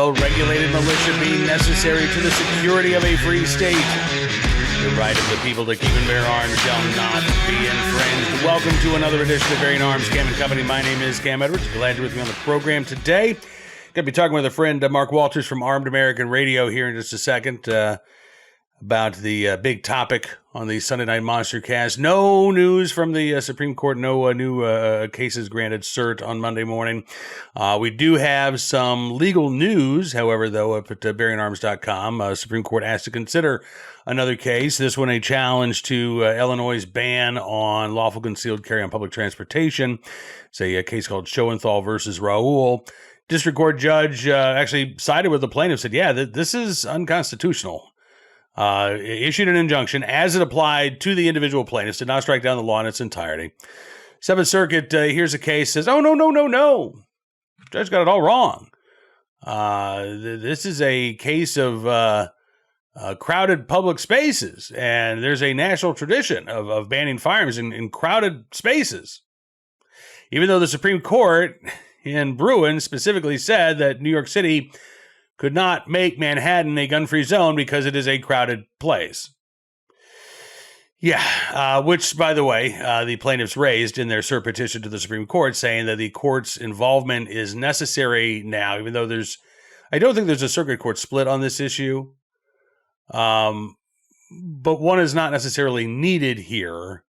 well-regulated militia be necessary to the security of a free state? The right of the people to keep and bear arms shall not be infringed. Welcome to another edition of Bearing Arms, Cam and Company. My name is Cam Edwards. Glad you're with me on the program today. Going to be talking with a friend, Mark Walters from Armed American Radio here in just a second about the big topic on the Sunday Night Monster Cast. No news from the Supreme Court. No new cases granted cert on Monday morning. We do have some legal news, however, though, up at bearingarms.com. Supreme Court asked to consider another case. This one a challenge to Illinois' ban on lawful concealed carry on public transportation. It's a case called Schoenthal versus Raoul. District Court judge actually sided with the plaintiff, said, yeah, this is unconstitutional. Issued an injunction as it applied to the individual plaintiffs, did not strike down the law in its entirety. Seventh Circuit hears a case, says, oh, no. Judge got it all wrong. This is a case of crowded public spaces, and there's a national tradition of banning firearms in crowded spaces. Even though the Supreme Court in Bruin specifically said that New York City could not make Manhattan a gun-free zone because it is a crowded place. Yeah, which, by the way, the plaintiffs raised in their cert petition to the Supreme Court, saying that the court's involvement is necessary now, even though I don't think there's a circuit court split on this issue, but one is not necessarily needed here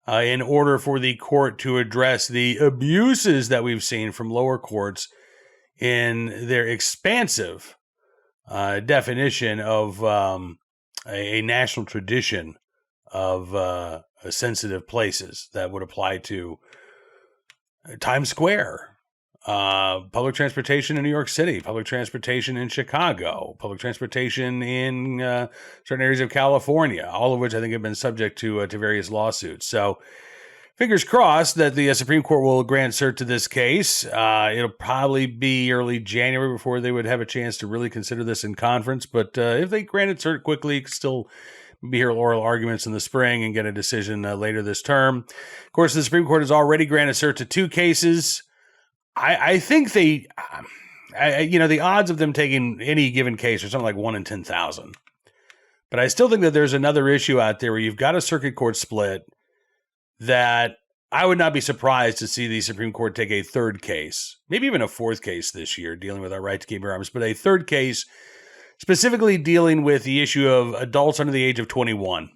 in order for the court to address the abuses that we've seen from lower courts in their expansive definition of a national tradition of sensitive places that would apply to Times Square, public transportation in New York City, public transportation in Chicago, public transportation in certain areas of California, all of which I think have been subject to various lawsuits. So fingers crossed that the Supreme Court will grant cert to this case. It'll probably be early January before they would have a chance to really consider this in conference. But if they granted cert quickly, still be here oral arguments in the spring and get a decision later this term. Of course, the Supreme Court has already granted cert to two cases. I think the odds of them taking any given case are something like 1 in 10,000. But I still think that there's another issue out there where you've got a circuit court split that I would not be surprised to see the Supreme Court take a third case, maybe even a fourth case this year dealing with our right to keep our arms, but a third case specifically dealing with the issue of adults under the age of 21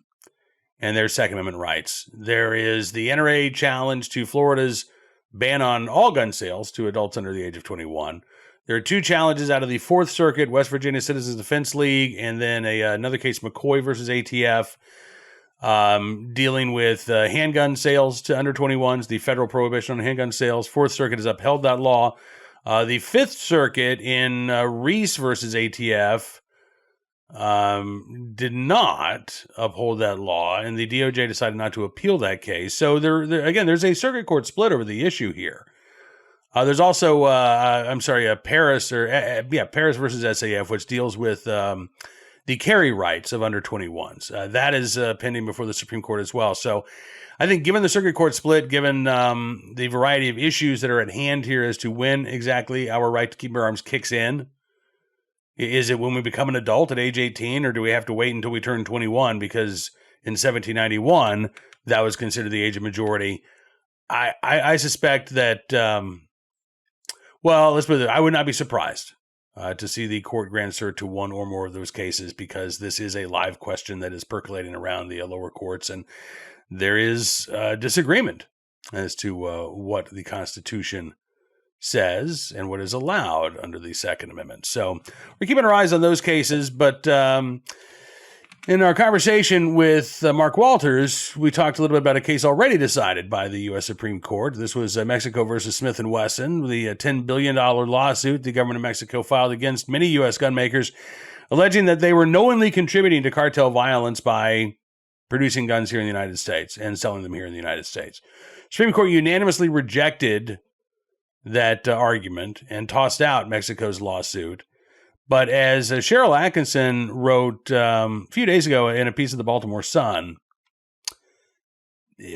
and their Second Amendment rights. There is the NRA challenge to Florida's ban on all gun sales to adults under the age of 21. There are two challenges out of the Fourth Circuit, West Virginia Citizens Defense League, and then another case, McCoy versus ATF, dealing with handgun sales to under 21s, the federal prohibition on handgun sales. Fourth Circuit has upheld that law. The Fifth Circuit in Reese versus ATF did not uphold that law, and the DOJ decided not to appeal that case. So there's a circuit court split over the issue here. There's also, Paris versus SAF, which deals with the carry rights of under 21s. That is pending before the Supreme Court as well. So I think given the circuit court split, given the variety of issues that are at hand here as to when exactly our right to keep our arms kicks in, is it when we become an adult at age 18, or do we have to wait until we turn 21? Because in 1791, that was considered the age of majority. I suspect that, let's put it, I would not be surprised to see the court grant cert to one or more of those cases, because this is a live question that is percolating around the lower courts, and there is disagreement as to what the Constitution says and what is allowed under the Second Amendment. So we're keeping our eyes on those cases, but in our conversation with Mark Walters, we talked a little bit about a case already decided by the U.S. Supreme Court. This was Mexico versus Smith & Wesson, the $10 billion lawsuit the government of Mexico filed against many U.S. gun makers, alleging that they were knowingly contributing to cartel violence by producing guns here in the United States and selling them here in the United States. Supreme Court unanimously rejected that argument and tossed out Mexico's lawsuit. But as Sharyl Attkisson wrote a few days ago in a piece of the Baltimore Sun,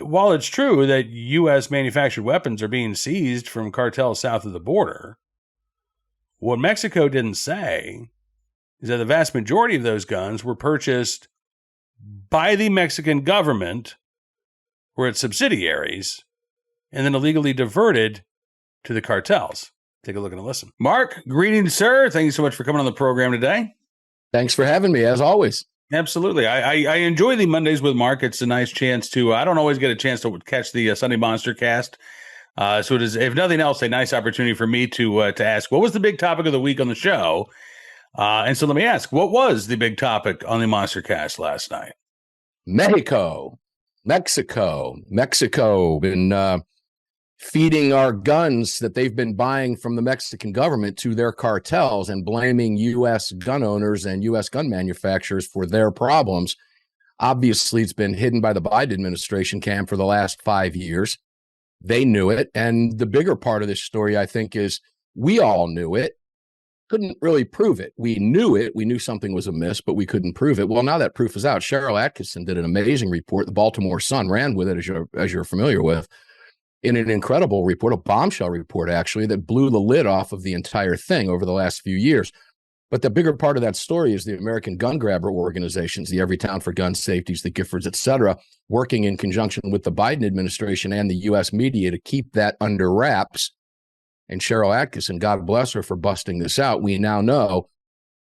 while it's true that U.S. manufactured weapons are being seized from cartels south of the border, What Mexico didn't say is that the vast majority of those guns were purchased by the Mexican government or its subsidiaries and then illegally diverted to the cartels. Take a look and a listen. Mark, greetings, sir. Thank you so much for coming on the program today. Thanks for having me, as always. Absolutely. I enjoy the Mondays with Mark. It's a nice chance to, I don't always get a chance to catch the Sunday Monster Cast. So it is, if nothing else, a nice opportunity for me to ask, what was the big topic of the week on the show? And so let me ask, what was the big topic on the Monster Cast last night? Mexico been feeding our guns that they've been buying from the Mexican government to their cartels and blaming U.S. gun owners and U.S. gun manufacturers for their problems. Obviously, it's been hidden by the Biden administration, Cam, for the last 5 years. They knew it. And the bigger part of this story, I think, is we all knew it. Couldn't really prove it. We knew it. We knew something was amiss, but we couldn't prove it. Well, now that proof is out. Sharyl Attkisson did an amazing report. The Baltimore Sun ran with it, as you're familiar with, in an incredible report, a bombshell report, actually, that blew the lid off of the entire thing over the last few years. But the bigger part of that story is the American gun grabber organizations, the Everytown for Gun Safeties, the Giffords, et cetera, working in conjunction with the Biden administration and the U.S. media to keep that under wraps. And Sharyl Attkisson, God bless her for busting this out. We now know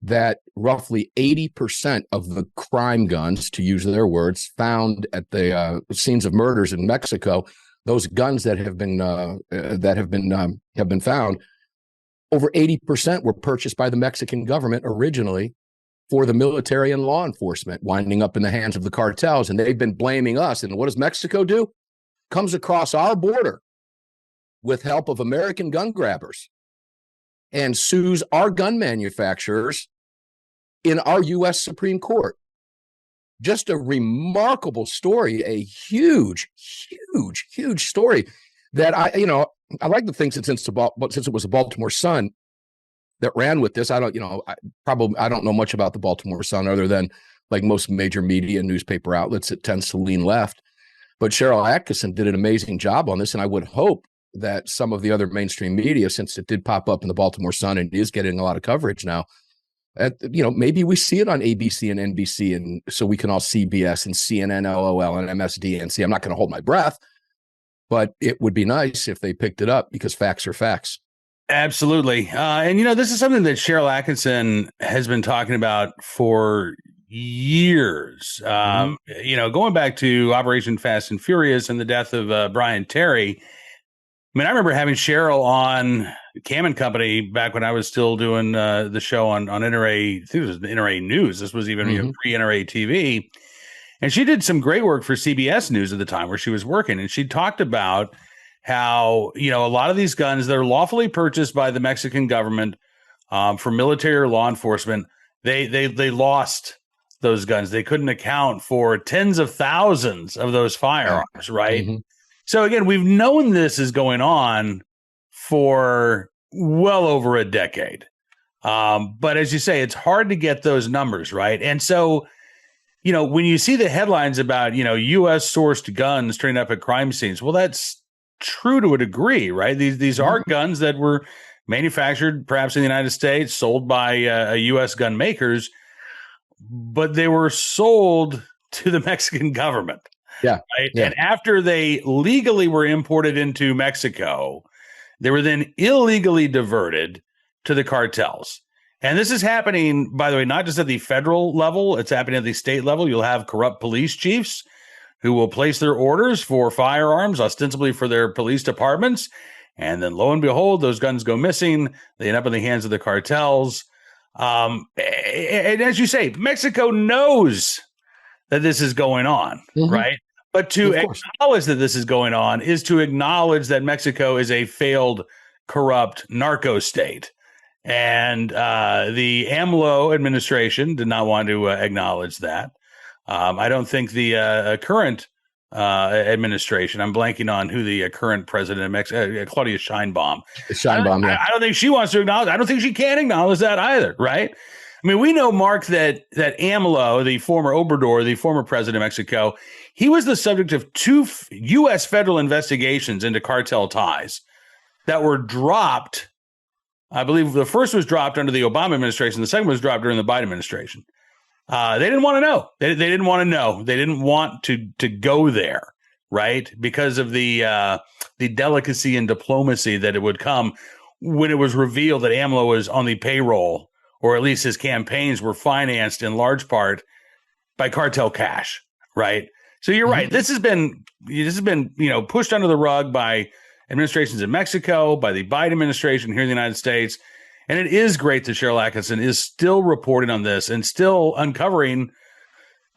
that roughly 80% of the crime guns, to use their words, found at the scenes of murders in Mexico, those guns that have been found, over 80% were purchased by the Mexican government originally for the military and law enforcement, winding up in the hands of the cartels. And they've been blaming us. And what does Mexico do? Comes across our border with help of American gun grabbers and sues our gun manufacturers in our U.S. Supreme Court. Just a remarkable story, a huge story that I like to think since it was a Baltimore Sun that ran with this. I don't know much about the Baltimore Sun other than, like most major media and newspaper outlets, it tends to lean left. But Sharyl Attkisson did an amazing job on this, and I would hope that some of the other mainstream media, since it did pop up in the Baltimore Sun and is getting a lot of coverage now, maybe we see it on ABC and NBC, and so we can all CBS and CNN, LOL, and MSDNC. I'm not going to hold my breath, but it would be nice if they picked it up because facts are facts. Absolutely. And, this is something that Sharyl Attkisson has been talking about for years. Going back to Operation Fast and Furious and the death of Brian Terry. I mean, I remember having Sharyl on Cam and Company back when I was still doing the show on NRA. I think it was NRA News. This was even pre-NRA TV. And she did some great work for CBS News at the time where she was working. And she talked about how, a lot of these guns that are lawfully purchased by the Mexican government for military or law enforcement, they lost those guns. They couldn't account for tens of thousands of those firearms, right? Mm-hmm. So again, we've known this is going on for well over a decade. But as you say, it's hard to get those numbers, right? And so, when you see the headlines about, U.S. sourced guns turning up at crime scenes, well, that's true to a degree, right? These are guns that were manufactured perhaps in the United States, sold by U.S. gun makers, but they were sold to the Mexican government. Yeah. Right. Yeah. And after they legally were imported into Mexico, they were then illegally diverted to the cartels. And this is happening, by the way, not just at the federal level, it's happening at the state level. You'll have corrupt police chiefs who will place their orders for firearms, ostensibly for their police departments. And then lo and behold, those guns go missing. They end up in the hands of the cartels. And as you say, Mexico knows that this is going on, right? But to acknowledge that this is going on is to acknowledge that Mexico is a failed, corrupt narco state. And the AMLO administration did not want to acknowledge that. I don't think the current administration, I'm blanking on who the current president of Mexico, Claudia Sheinbaum. I don't think she wants to acknowledge. I don't think she can acknowledge that either, right? I mean, we know, Mark, that AMLO, the former Obrador, the former president of Mexico, he was the subject of 2 U.S. federal investigations into cartel ties that were dropped I believe the first was dropped under the Obama administration. The second was dropped during the Biden administration. They didn't want to know. They didn't want to know. They didn't want to go there, right? Because of the delicacy and diplomacy that it would come when it was revealed that AMLO was on the payroll, or at least his campaigns were financed in large part by cartel cash, right? So you're right. This has been pushed under the rug by administrations in Mexico, by the Biden administration here in the United States. And it is great that Sharyl Attkisson is still reporting on this and still uncovering,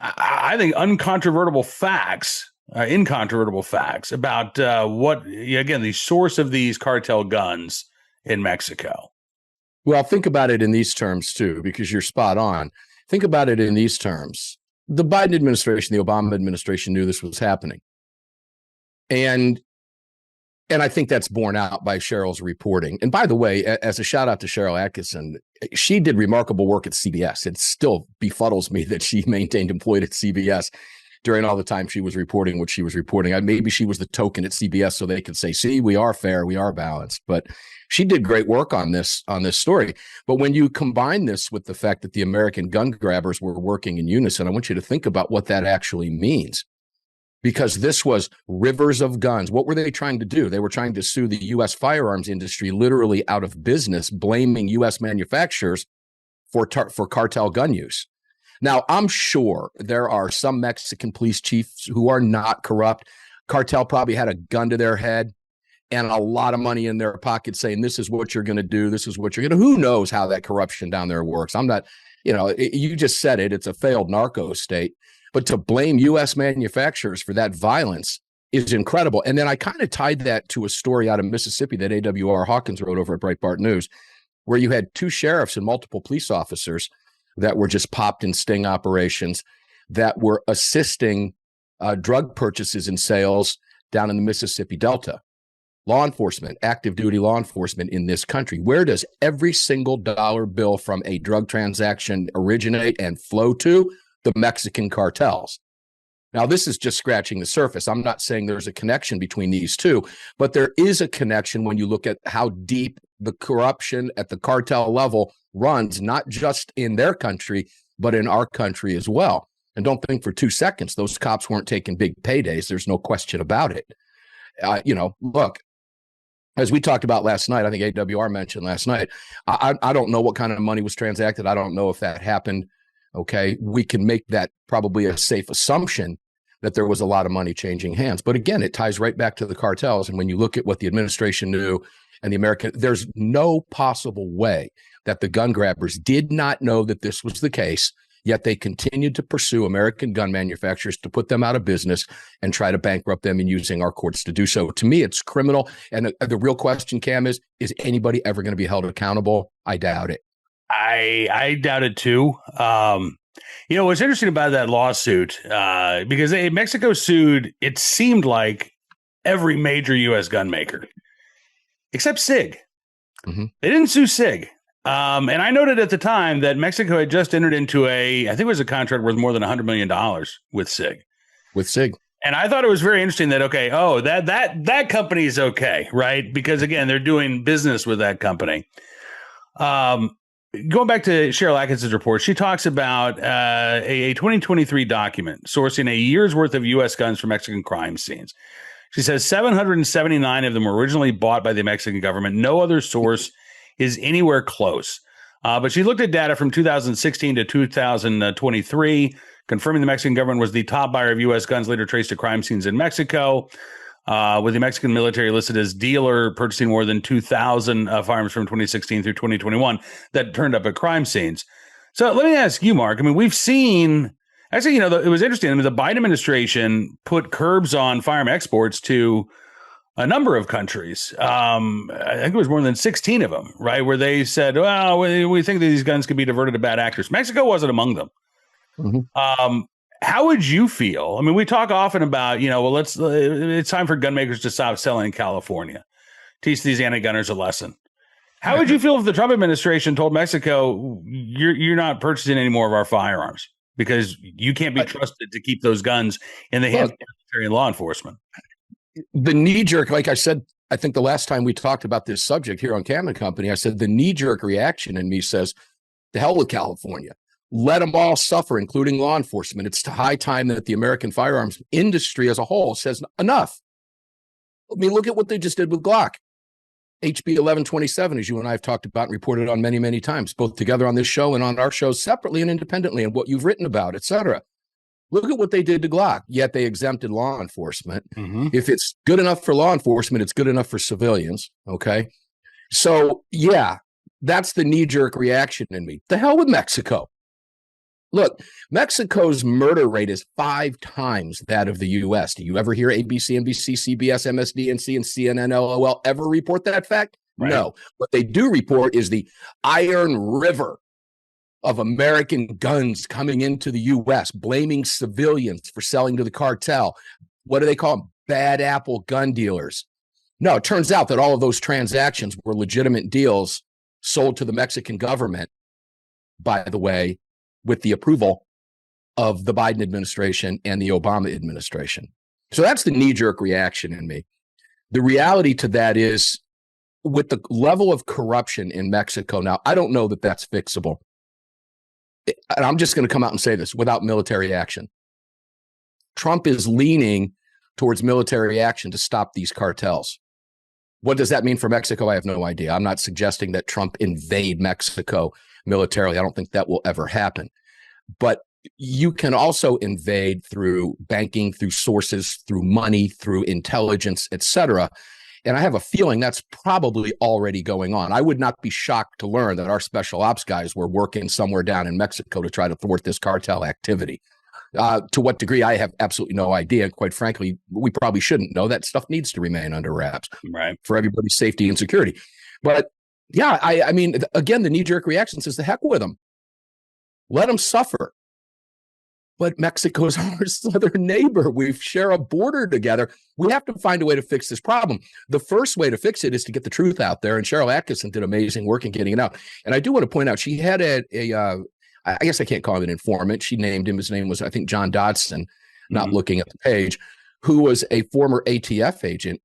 I think, incontrovertible facts about what, again, the source of these cartel guns in Mexico. Well, think about it in these terms, too, because you're spot on. Think about it in these terms. The Biden administration, the Obama administration knew this was happening. And I think that's borne out by Sheryl's reporting. And by the way, as a shout out to Sharyl Attkisson, she did remarkable work at CBS. It still befuddles me that she maintained employed at CBS during all the time she was reporting what she was reporting. Maybe she was the token at CBS so they could say, see, we are fair, we are balanced. But she did great work on this story. But when you combine this with the fact that the American gun grabbers were working in unison, I want you to think about what that actually means. Because this was rivers of guns. What were they trying to do? They were trying to sue the U.S. firearms industry literally out of business, blaming U.S. manufacturers for cartel gun use. Now, I'm sure there are some Mexican police chiefs who are not corrupt. Cartel probably had a gun to their head and a lot of money in their pocket saying, this is what you're going to do. This is what you're going to. Who knows how that corruption down there works? I'm not, you just said it. It's a failed narco state. But to blame U.S. manufacturers for that violence is incredible. And then I kind of tied that to a story out of Mississippi that AWR Hawkins wrote over at Breitbart News, where you had two sheriffs and multiple police officers that were just popped in sting operations that were assisting drug purchases and sales down in the Mississippi Delta. Law enforcement, active duty law enforcement in this country. Where does every single dollar bill from a drug transaction originate and flow to? The Mexican cartels. Now, this is just scratching the surface. I'm not saying there's a connection between these two, but there is a connection when you look at how deep the corruption at the cartel level runs, not just in their country, but in our country as well. And don't think for 2 seconds, those cops weren't taking big paydays. There's no question about it. Look, as we talked about last night, I think AWR mentioned last night, I don't know what kind of money was transacted. I don't know if that happened. Okay, we can make that probably a safe assumption that there was a lot of money changing hands. But again, it ties right back to the cartels. And when you look at what the administration knew and the American, there's no possible way that the gun grabbers did not know that this was the case, yet they continued to pursue American gun manufacturers to put them out of business and try to bankrupt them and using our courts to do so. To me, it's criminal. And the real question, Cam, is anybody ever going to be held accountable? I doubt it. I doubt it too. What's interesting about that lawsuit, because Mexico sued, it seemed like every major U.S. gun maker, except SIG. Mm-hmm. They didn't sue SIG. And I noted at the time that Mexico had just entered into I think it was a contract worth more than $100 million with SIG. With SIG. And I thought it was very interesting that, that company is okay, right? Because, again, they're doing business with that company. Going back to Sharyl Attkisson's report, she talks about a 2023 document sourcing a year's worth of U.S. guns from Mexican crime scenes. She says 779 of them were originally bought by the Mexican government. No other source is anywhere close. But she looked at data from 2016 to 2023, confirming the Mexican government was the top buyer of U.S. guns later traced to crime scenes in Mexico. With the Mexican military listed as dealer, purchasing more than 2,000 firearms from 2016 through 2021 that turned up at crime scenes. So let me ask you, Mark. I mean, we've seen, actually, it was interesting. I mean, the Biden administration put curbs on firearm exports to a number of countries. I think it was more than 16 of them, right? Where they said, well, we think that these guns could be diverted to bad actors. Mexico wasn't among them. Mm-hmm. How would you feel? I mean, we talk often about, it's time for gun makers to stop selling in California, teach these anti-gunners a lesson. How would you feel if the Trump administration told Mexico, you're not purchasing any more of our firearms because you can't be trusted to keep those guns in the hands of military and law enforcement? The knee jerk, like I said I think the last time we talked about this subject here on Camden Company, I said the knee-jerk reaction in me says, to hell with California. Let them all suffer, including law enforcement. It's high time that the American firearms industry as a whole says enough. I mean, look at what they just did with Glock. HB 1127, as you and I have talked about and reported on many, many times, both together on this show and on our shows separately and independently, and what you've written about, et cetera. Look at what they did to Glock, yet they exempted law enforcement. Mm-hmm. If it's good enough for law enforcement, it's good enough for civilians, okay? So, yeah, that's the knee-jerk reaction in me. The hell with Mexico. Look, Mexico's murder rate is 5 times that of the U.S. Do you ever hear ABC, NBC, CBS, MSDNC, and CNN, LOL ever report that fact? Right. No. What they do report is the Iron River of American guns coming into the U.S., blaming civilians for selling to the cartel. What do they call them? Bad apple gun dealers. No, it turns out that all of those transactions were legitimate deals sold to the Mexican government, by the way, with the approval of the Biden administration and the Obama administration. So that's the knee-jerk reaction in me. The reality to that is, with the level of corruption in Mexico now, I don't know that that's fixable. And I'm just going to come out and say this, without military action. Trump is leaning towards military action to stop these cartels. What does that mean for Mexico? I have no idea. I'm not suggesting that Trump invade Mexico militarily. I don't think that will ever happen. But you can also invade through banking, through sources, through money, through intelligence, et cetera. And I have a feeling that's probably already going on. I would not be shocked to learn that our special ops guys were working somewhere down in Mexico to try to thwart this cartel activity. To what degree, I have absolutely no idea. Quite frankly, we probably shouldn't know. That stuff needs to remain under wraps, right, for everybody's safety and security. But yeah, I mean, again, the knee-jerk reaction says, the heck with them. Let them suffer. But Mexico's our southern neighbor. We share a border together. We have to find a way to fix this problem. The first way to fix it is to get the truth out there. And Sharyl Attkisson did amazing work in getting it out. And I do want to point out, she had I guess I can't call him an informant. She named him. His name was, I think, John Dodson, not looking at the page, who was a former ATF agent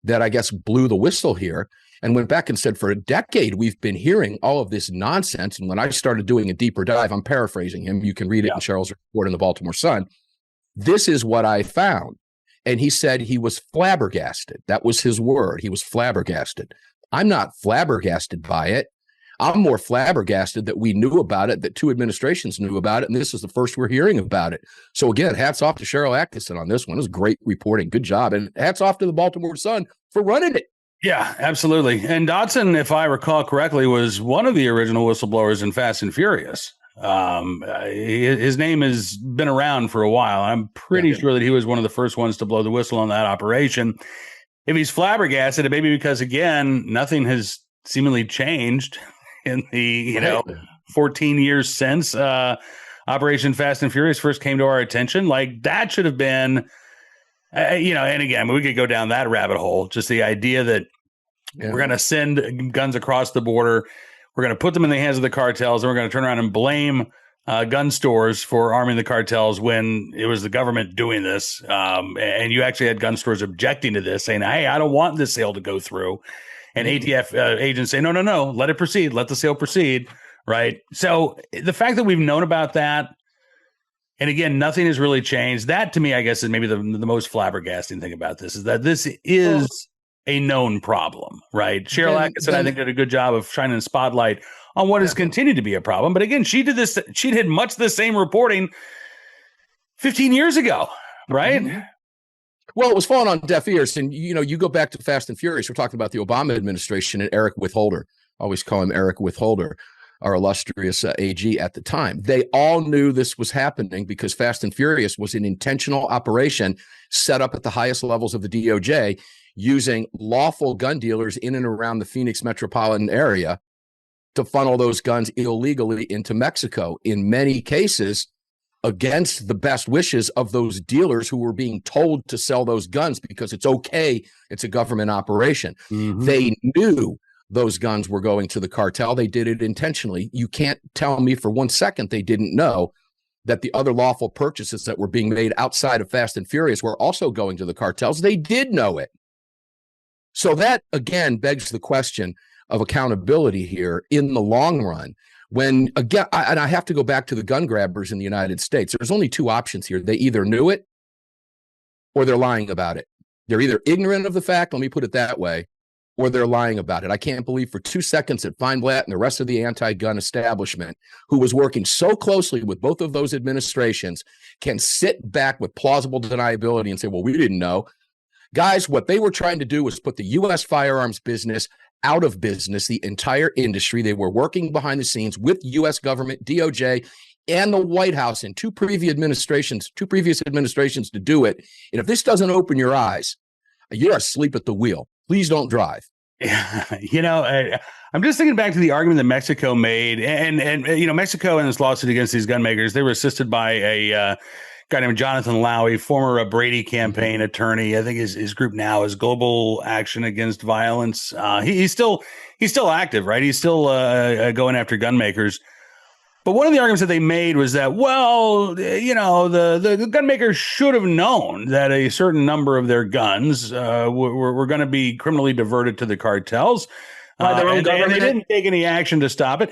that I guess blew the whistle here and went back and said, for a decade, we've been hearing all of this nonsense. And when I started doing a deeper dive, I'm paraphrasing him. You can read it in Sheryl's report in the Baltimore Sun. This is what I found. And he said he was flabbergasted. That was his word. He was flabbergasted. I'm not flabbergasted by it. I'm more flabbergasted that we knew about it, that 2 administrations knew about it, and this is the first we're hearing about it. So again, hats off to Sharyl Attkisson on this one. It was great reporting. Good job. And hats off to the Baltimore Sun for running it. Yeah, absolutely. And Dodson, if I recall correctly, was one of the original whistleblowers in Fast and Furious. His name has been around for a while. I'm pretty sure that he was one of the first ones to blow the whistle on that operation. If he's flabbergasted, it may be because, again, nothing has seemingly changed in the 14 years since Operation Fast and Furious first came to our attention. Like, that should have been, and again, we could go down that rabbit hole. Just the idea that we're going to send guns across the border, we're going to put them in the hands of the cartels, and we're going to turn around and blame gun stores for arming the cartels when it was the government doing this. And you actually had gun stores objecting to this, saying, hey, I don't want this sale to go through. And ATF agents say, no, let it proceed. Let the sale proceed, right? So the fact that we've known about that, and again, nothing has really changed. That, to me, I guess, is maybe the most flabbergasting thing about this, is that this is a known problem, right? Sharyl Attkisson, I think, did a good job of shining a spotlight on what has continued to be a problem. But again, she did much the same reporting 15 years ago, right? Mm-hmm. Well, it was falling on deaf ears. And, you go back to Fast and Furious. We're talking about the Obama administration and Eric Withholder. I always call him Eric Withholder, our illustrious AG at the time. They all knew this was happening because Fast and Furious was an intentional operation set up at the highest levels of the DOJ using lawful gun dealers in and around the Phoenix metropolitan area to funnel those guns illegally into Mexico. In many cases, against the best wishes of those dealers who were being told to sell those guns because it's okay, it's a government operation. Mm-hmm. They knew those guns were going to the cartel. They did it intentionally. You can't tell me for 1 second they didn't know that the other lawful purchases that were being made outside of Fast and Furious were also going to the cartels. They did know it. So that again begs the question of accountability here in the long run. When again, and I have to go back to the gun grabbers in the United States. There's only two options here. They either knew it or they're lying about it. They're either ignorant of the fact, let me put it that way, or they're lying about it. I can't believe for 2 seconds that Feinblatt and the rest of the anti-gun establishment, who was working so closely with both of those administrations, can sit back with plausible deniability and say, well, we didn't know. Guys, what they were trying to do was put the U.S. firearms business out of business, the entire industry. They were working behind the scenes with U.S. government, DOJ, and the White House in two previous administrations to do it. And if this doesn't open your eyes, you're asleep at the wheel. Please don't drive. Yeah, I'm just thinking back to the argument that Mexico made, and Mexico in this lawsuit against these gun makers, they were assisted by a guy named Jonathan Lowy, former Brady campaign attorney. I think his group now is Global Action Against Violence. He's still active, right? He's still going after gun makers. But one of the arguments that they made was that, well, the gun makers should have known that a certain number of their guns were going to be criminally diverted to the cartels. By their own government. And they didn't take any action to stop it.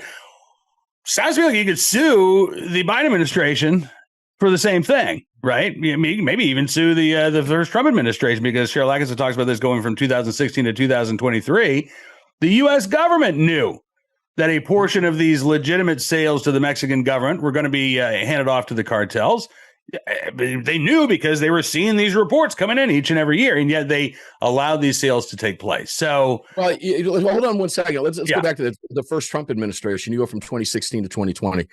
Sounds to me like you could sue the Biden administration for the same thing, right? Maybe even sue the first Trump administration, because Sharyl Attkisson talks about this going from 2016 to 2023. The U.S. government knew that a portion of these legitimate sales to the Mexican government were going to be handed off to the cartels. They knew because they were seeing these reports coming in each and every year, and yet they allowed these sales to take place. So, well, hold on one second. Let's go back to the first Trump administration. You go from 2016 to 2020.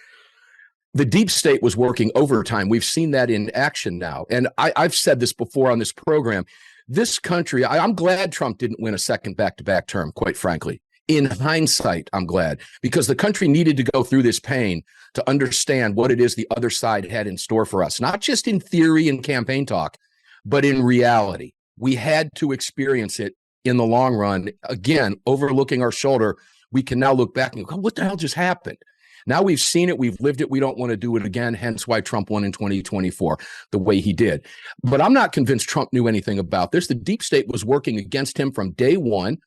The deep state was working overtime. We've seen that in action now. And I've said this before on this program. This country, I'm glad Trump didn't win a second back-to-back term, quite frankly. In hindsight, I'm glad, because the country needed to go through this pain to understand what it is the other side had in store for us, not just in theory and campaign talk, but in reality. We had to experience it in the long run. Again, overlooking our shoulder, we can now look back and go, what the hell just happened? Now we've seen it, we've lived it, we don't want to do it again, hence why Trump won in 2024 the way he did. But I'm not convinced Trump knew anything about this. The deep state was working against him from day one.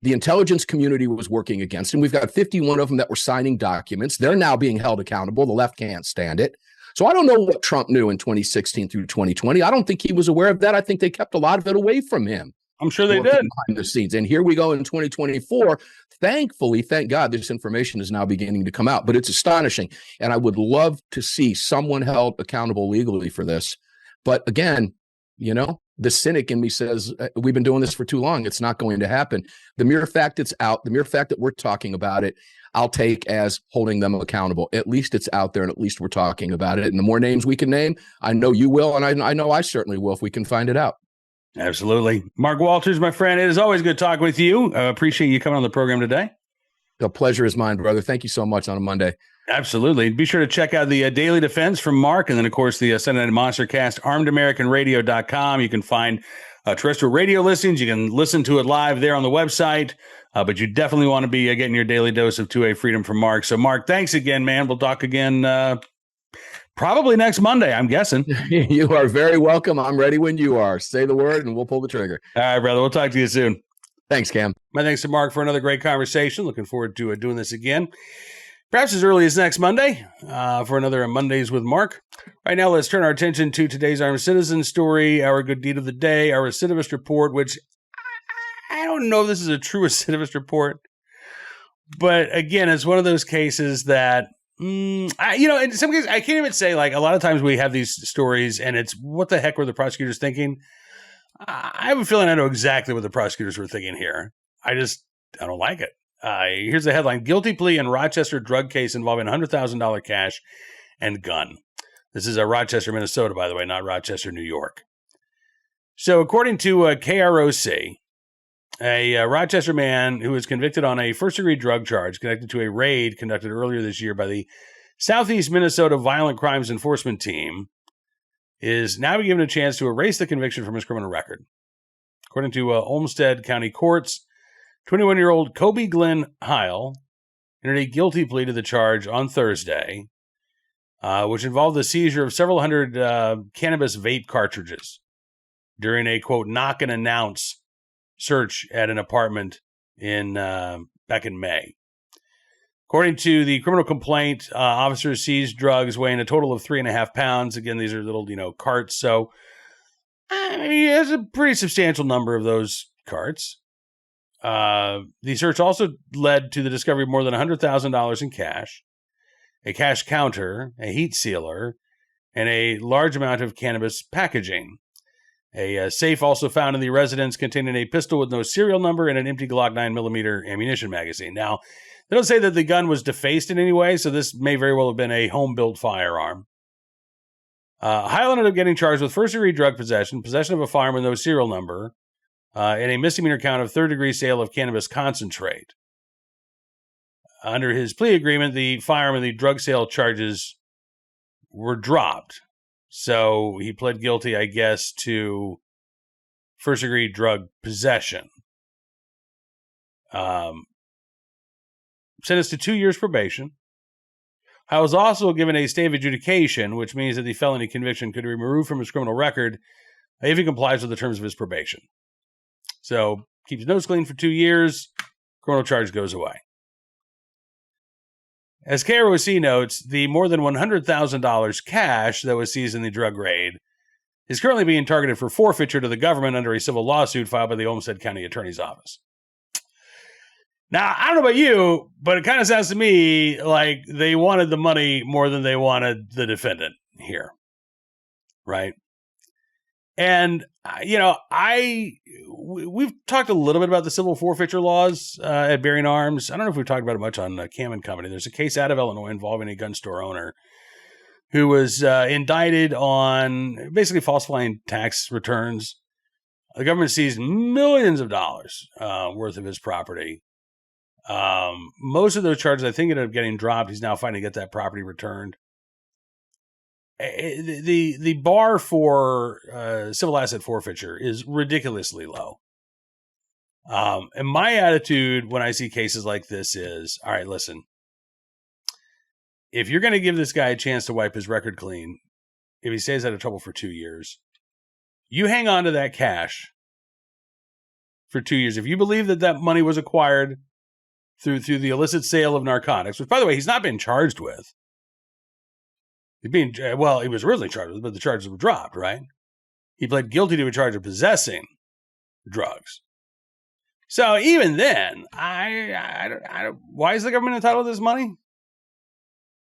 The intelligence community was working against him. We've got 51 of them that were signing documents. They're now being held accountable. The left can't stand it. So I don't know what Trump knew in 2016 through 2020. I don't think he was aware of that. I think they kept a lot of it away from him. I'm sure they did. Behind the scenes. And here we go in 2024. Thankfully, thank God, this information is now beginning to come out. But it's astonishing. And I would love to see someone held accountable legally for this. But again, the cynic in me says, we've been doing this for too long. It's not going to happen. The mere fact it's out, the mere fact that we're talking about it, I'll take as holding them accountable. At least it's out there, and at least we're talking about it. And the more names we can name, I know you will, and I know I certainly will if we can find it out. Absolutely. Mark Walters, my friend, it is always good talking with you. Appreciate you coming on the program today. The pleasure is mine, brother. Thank you so much on a Monday. Absolutely. Be sure to check out the Daily Defense from Mark, and then, of course, the Sunday Night Monster Cast, armedamericanradio.com. You can find terrestrial radio listings. You can listen to it live there on the website, but you definitely want to be getting your daily dose of 2A freedom from Mark. So, Mark, thanks again, man. We'll talk again probably next Monday, I'm guessing. You are very welcome. I'm ready when you are. Say the word, and we'll pull the trigger. All right, brother. We'll talk to you soon. Thanks, Cam. My thanks to Mark for another great conversation. Looking forward to doing this again. Perhaps as early as next Monday for another Mondays with Mark. Right now, let's turn our attention to today's Armed Citizen story, our good deed of the day, our recidivist report, which I don't know if this is a true recidivist report. But again, it's one of those cases that, in some cases, I can't even say, like, a lot of times we have these stories and it's what the heck were the prosecutors thinking? I have a feeling I know exactly what the prosecutors were thinking here. I don't like it. Here's the headline: guilty plea in Rochester drug case involving $100,000 cash and gun. This is Rochester, Minnesota, by the way, not Rochester, New York. So according to KROC, a Rochester man who was convicted on a first-degree drug charge connected to a raid conducted earlier this year by the Southeast Minnesota Violent Crimes Enforcement Team is now given a chance to erase the conviction from his criminal record. According to Olmsted County Courts, 21-year-old Kobe Glenn Heil entered a guilty plea to the charge on Thursday, which involved the seizure of several hundred cannabis vape cartridges during a, quote, knock and announce search at an apartment in back in May. According to the criminal complaint, officers seized drugs weighing a total of 3.5 pounds. Again, these are little, carts. So, there's a pretty substantial number of those carts. The search also led to the discovery of more than $100,000 in cash, a cash counter, a heat sealer, and a large amount of cannabis packaging. A safe also found in the residence containing a pistol with no serial number and an empty Glock 9mm ammunition magazine. Now, they don't say that the gun was defaced in any way, so this may very well have been a home-built firearm. Heil ended up getting charged with first-degree drug possession, possession of a firearm with no serial number, and a misdemeanor count of third-degree sale of cannabis concentrate. Under his plea agreement, the firearm and the drug sale charges were dropped. So he pled guilty, I guess, to first-degree drug possession. Sentenced to 2 years probation. I was also given a stay of adjudication, which means that the felony conviction could be removed from his criminal record if he complies with the terms of his probation. So, keeps his nose clean for 2 years, criminal charge goes away. As KROC notes, the more than $100,000 cash that was seized in the drug raid is currently being targeted for forfeiture to the government under a civil lawsuit filed by the Olmsted County Attorney's Office. Now, I don't know about you, but it kind of sounds to me like they wanted the money more than they wanted the defendant here, right? And, we've talked a little bit about the civil forfeiture laws at Bearing Arms. I don't know if we've talked about it much on Cam and Company. There's a case out of Illinois involving a gun store owner who was indicted on basically falsifying tax returns. The government seized millions of dollars worth of his property. Most of those charges, I think, ended up getting dropped. He's now fighting to get that property returned. The bar for civil asset forfeiture is ridiculously low. And my attitude when I see cases like this is, all right, listen, if you're going to give this guy a chance to wipe his record clean, if he stays out of trouble for 2 years, you hang on to that cash for 2 years. If you believe that that money was acquired through the illicit sale of narcotics, which, by the way, he's not been charged with. He was originally charged with, but the charges were dropped, right? He pled guilty to a charge of possessing drugs. So even then, why is the government entitled to this money?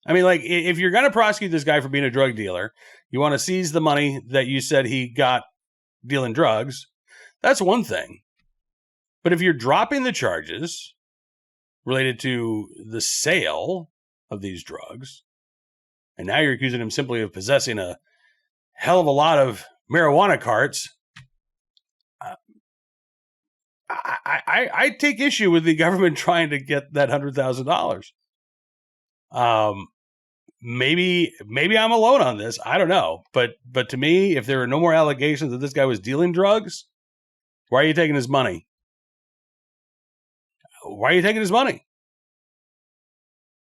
I mean, like, if you're going to prosecute this guy for being a drug dealer, you want to seize the money that you said he got dealing drugs, that's one thing. But if you're dropping the charges related to the sale of these drugs, and now you're accusing him simply of possessing a hell of a lot of marijuana carts, I take issue with the government trying to get that $100,000. Maybe I'm alone on this. I don't know. But to me, if there are no more allegations that this guy was dealing drugs, why are you taking his money? Why are you taking his money?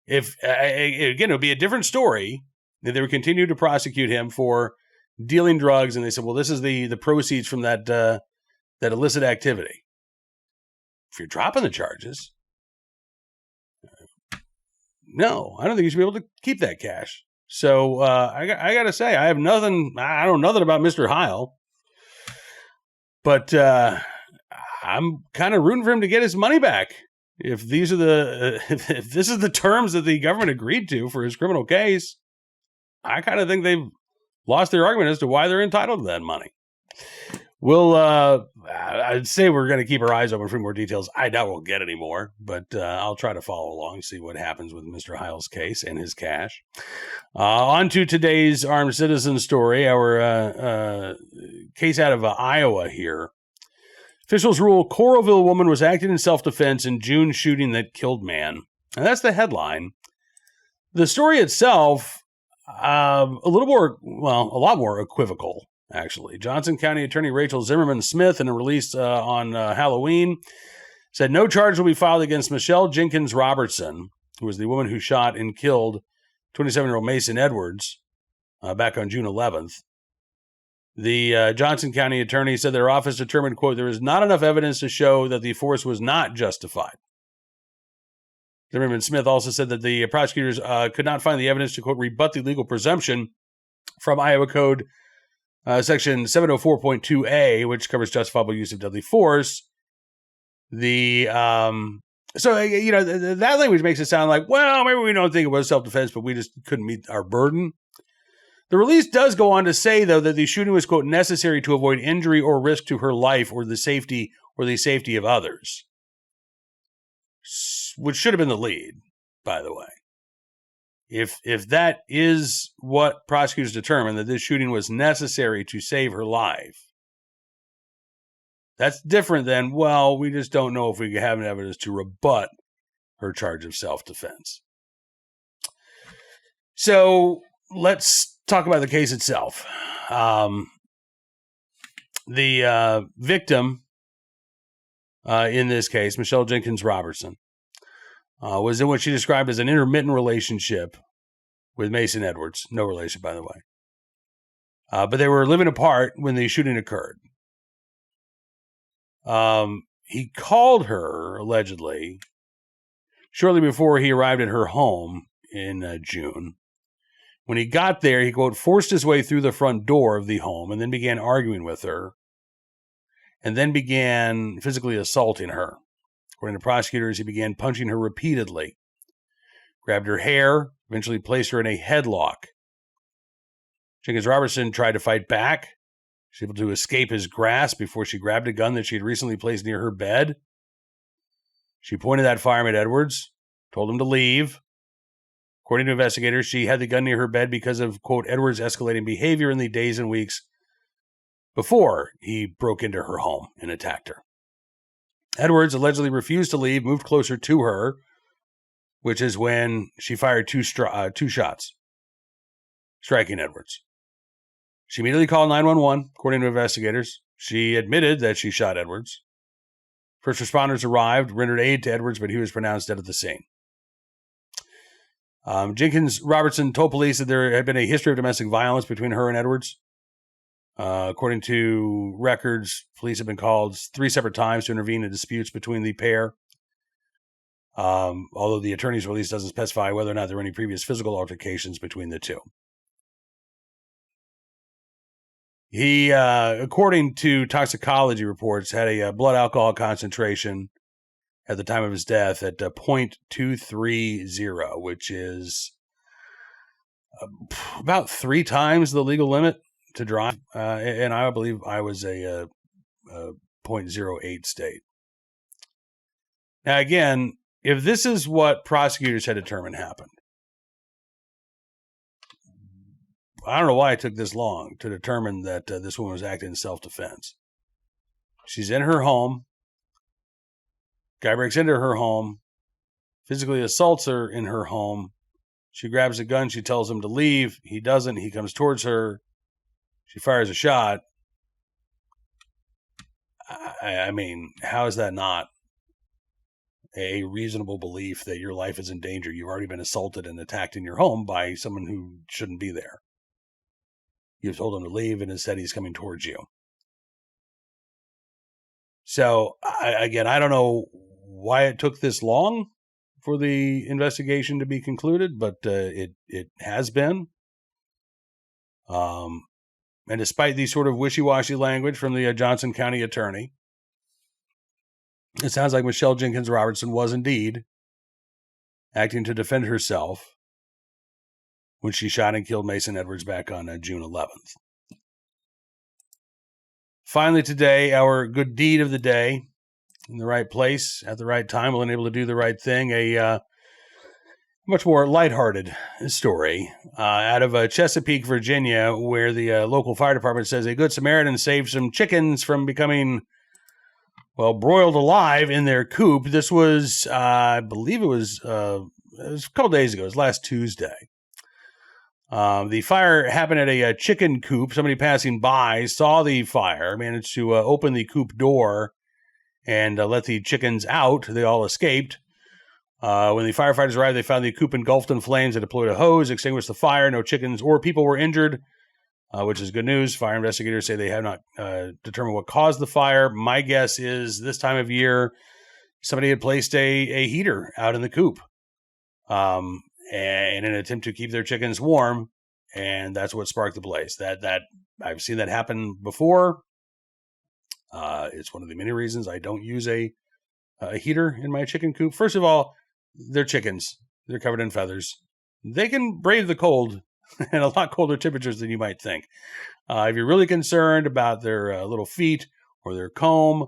If again, it would be a different story if they would continue to prosecute him for dealing drugs, and they said, "Well, this is the proceeds from that illicit activity." If you're dropping the charges, no, I don't think you should be able to keep that cash. So I got to say, I don't know nothing about Mr. Heil, but I'm kind of rooting for him to get his money back. If these are if this is the terms that the government agreed to for his criminal case, I kind of think they've lost their argument as to why they're entitled to that money. I'd say we're going to keep our eyes open for more details. I doubt we'll get any more, but I'll try to follow along, see what happens with Mr. Heil's case and his cash. On to today's armed citizen story, our case out of Iowa here. Officials rule Coralville woman was acting in self-defense in June shooting that killed man. And that's the headline. The story itself, a lot more equivocal, actually. Johnson County Attorney Rachel Zimmerman Smith, in a release on Halloween, said no charge will be filed against Michelle Jenkins Robertson, who was the woman who shot and killed 27-year-old Mason Edwards back on June 11th. The Johnson County attorney said their office determined, quote, there is not enough evidence to show that the force was not justified. Zimmerman Smith also said that the prosecutors could not find the evidence to, quote, rebut the legal presumption from Iowa Code Section 704.2a, which covers justifiable use of deadly force. That language makes it sound like, well, maybe we don't think it was self-defense, but we just couldn't meet our burden. The release does go on to say, though, that the shooting was, quote, necessary to avoid injury or risk to her life or the safety of others, which should have been the lead, by the way. If that is what prosecutors determined, that this shooting was necessary to save her life, that's different than, well, we just don't know if we have evidence to rebut her charge of self-defense. So let's talk about the case itself. The victim in this case, Michelle Jenkins Robertson, was in what she described as an intermittent relationship with Mason Edwards. No relation, by the way. But they were living apart when the shooting occurred. He called her, allegedly, shortly before he arrived at her home in June. When he got there, he, quote, forced his way through the front door of the home and then began arguing with her and then began physically assaulting her. According to prosecutors, he began punching her repeatedly, grabbed her hair, eventually placed her in a headlock. Jenkins Robertson tried to fight back. She was able to escape his grasp before she grabbed a gun that she had recently placed near her bed. She pointed that firearm at Edwards, told him to leave. According to investigators, she had the gun near her bed because of, quote, Edwards' escalating behavior in the days and weeks before he broke into her home and attacked her. Edwards allegedly refused to leave, moved closer to her, which is when she fired two shots, striking Edwards. She immediately called 911, according to investigators. She admitted that she shot Edwards. First responders arrived, rendered aid to Edwards, but he was pronounced dead at the scene. Jenkins Robertson told police that there had been a history of domestic violence between her and Edwards. According to records, police have been called 3 separate times to intervene in disputes between the pair. Although the attorney's release doesn't specify whether or not there were any previous physical altercations between the two. He, according to toxicology reports, had a blood alcohol concentration at the time of his death at 0.230, which is about 3 times the legal limit to drive. And I believe I was a 0.08 state. Now, again, if this is what prosecutors had determined happened, I don't know why it took this long to determine that this woman was acting in self-defense. She's in her home. Guy breaks into her home, physically assaults her in her home. She grabs a gun. She tells him to leave. He doesn't. He comes towards her. She fires a shot. I mean, how is that not a reasonable belief that your life is in danger? You've already been assaulted and attacked in your home by someone who shouldn't be there. You've told him to leave, and instead he's coming towards you. So, I don't know why it took this long for the investigation to be concluded, but it has been. And despite the sort of wishy-washy language from the Johnson County attorney, it sounds like Michelle Jenkins Robertson was indeed acting to defend herself when she shot and killed Mason Edwards back on June 11th. Finally today, our good deed of the day, in the right place, at the right time, well, able to do the right thing, a much more lighthearted story out of Chesapeake, Virginia, where the local fire department says a good Samaritan saved some chickens from becoming, well, broiled alive in their coop. This was, I believe it was a couple days ago. It was last Tuesday. The fire happened at a chicken coop. Somebody passing by saw the fire, managed to open the coop door and let the chickens out. They all escaped. When the firefighters arrived, they found the coop engulfed in flames. They deployed a hose, extinguished the fire. No chickens or people were injured. which is good news. Fire investigators say they have not determined what caused the fire. My guess is this time of year, somebody had placed a heater out in the coop in an attempt to keep their chickens warm, and that's what sparked the blaze. That I've seen that happen before. It's one of the many reasons I don't use a heater in my chicken coop. First of all, they're chickens. They're covered in feathers. They can brave the cold and a lot colder temperatures than you might think. If you're really concerned about their little feet or their comb,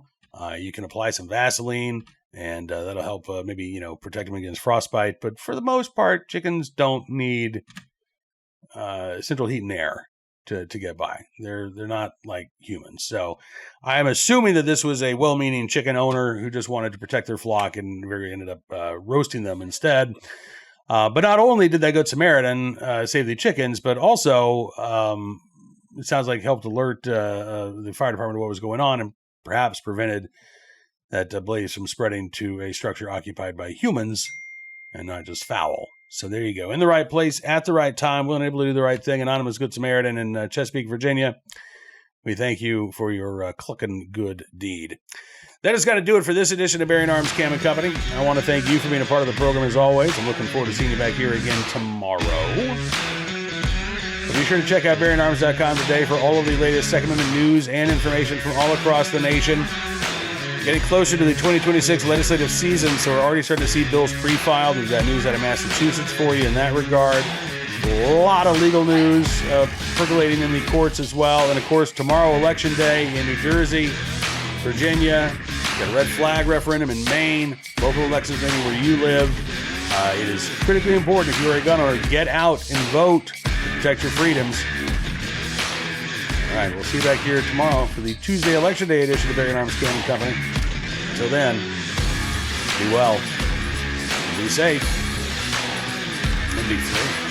you can apply some Vaseline, and that'll help maybe protect them against frostbite. But for the most part, chickens don't need central heat and air to get by. They're not like humans. So I'm assuming that this was a well-meaning chicken owner who just wanted to protect their flock and ended up roasting them instead. But not only did that Good Samaritan save the chickens, but also it sounds like helped alert the fire department of what was going on and perhaps prevented that blaze from spreading to a structure occupied by humans and not just fowl. So there you go. In the right place, at the right time, willing and able to do the right thing. Anonymous Good Samaritan in Chesapeake, Virginia. We thank you for your clucking good deed. That has got to do it for this edition of Bearing Arms Cam & Company. I want to thank you for being a part of the program as always. I'm looking forward to seeing you back here again tomorrow. So be sure to check out BearingArms.com today for all of the latest Second Amendment news and information from all across the nation. Getting closer to the 2026 legislative season, so we're already starting to see bills pre-filed. We've got news out of Massachusetts for you in that regard. A lot of legal news percolating in the courts as well. And, of course, tomorrow, Election Day in New Jersey, Virginia. Got a red flag referendum in Maine. Local elections maybe where you live. It is critically important if you're a gun owner, get out and vote to protect your freedoms. All right, we'll see you back here tomorrow for the Tuesday Election Day edition of Bearing Arms Cam & Company. Until then, be well, be safe, and be free.